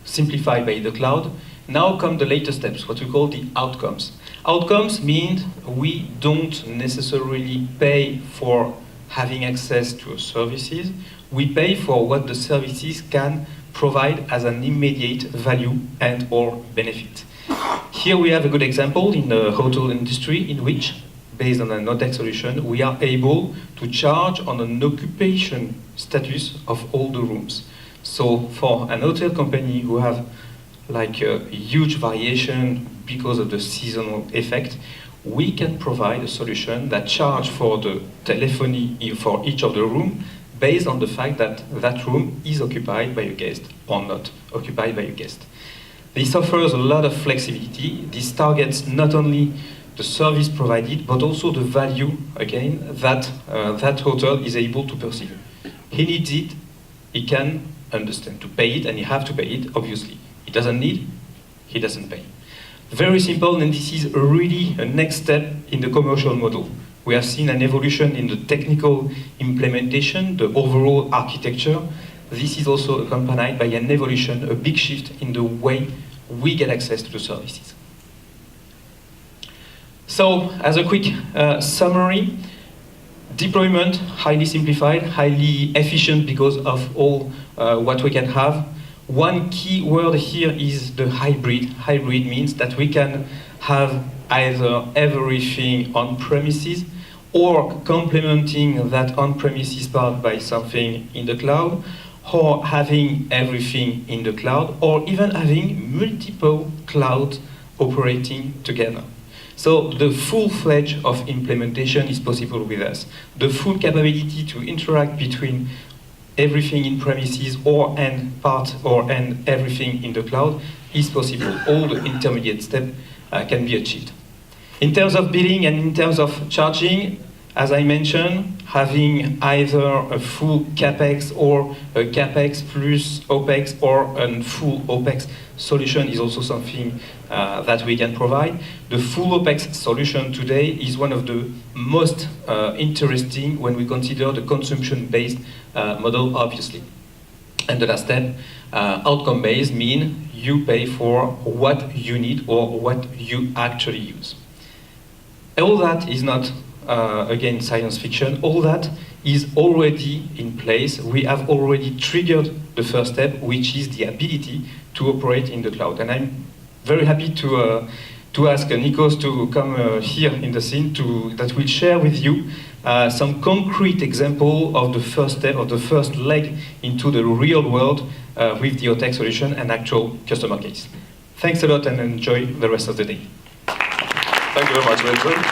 simplified by the cloud. Now come the later steps, what we call the outcomes. Outcomes mean we don't necessarily pay for having access to services. We pay for what the services can provide as an immediate value and or benefit. Here we have a good example in the hotel industry in which, based on a NoTech solution, we are able to charge on an occupation status of all the rooms. So for an hotel company who have like a huge variation because of the seasonal effect, we can provide a solution that charge for the telephony for each of the room based on the fact that that room is occupied by a guest or not occupied by a guest. This offers a lot of flexibility. This targets not only the service provided, but also the value, again, that that hotel is able to perceive. He needs it, he can understand to pay it, and he have to pay it, obviously. He doesn't need, he doesn't pay. Very simple, and this is really a next step in the commercial model. We have seen an evolution in the technical implementation, the overall architecture. This is also accompanied by an evolution, a big shift in the way we get access to the services. So, as a quick summary, deployment, highly simplified, highly efficient because of all what we can have. One key word here is the hybrid. Hybrid means that we can have either everything on premises or complementing that on-premises part by something in the cloud, or having everything in the cloud, or even having multiple clouds operating together. So the full-fledged of implementation is possible with us. The full capability to interact between everything in premises or and part or and everything in the cloud is possible. All the intermediate steps can be achieved. In terms of billing and in terms of charging, as I mentioned, having either a full CapEx or a CapEx plus OpEx or a full OpEx solution is also something that we can provide. The full OpEx solution today is one of the most interesting when we consider the consumption-based model, obviously. And the last step, outcome-based mean you pay for what you need or what you actually use. All that is not again, science fiction. All that is already in place. We have already triggered the first step, which is the ability to operate in the cloud. And I'm very happy to ask Nikos to come here in the scene that will share with you some concrete example of the first step, of the first leg into the real world with the OTech solution and actual customer case. Thanks a lot and enjoy the rest of the day. Thank you very much, Vincent.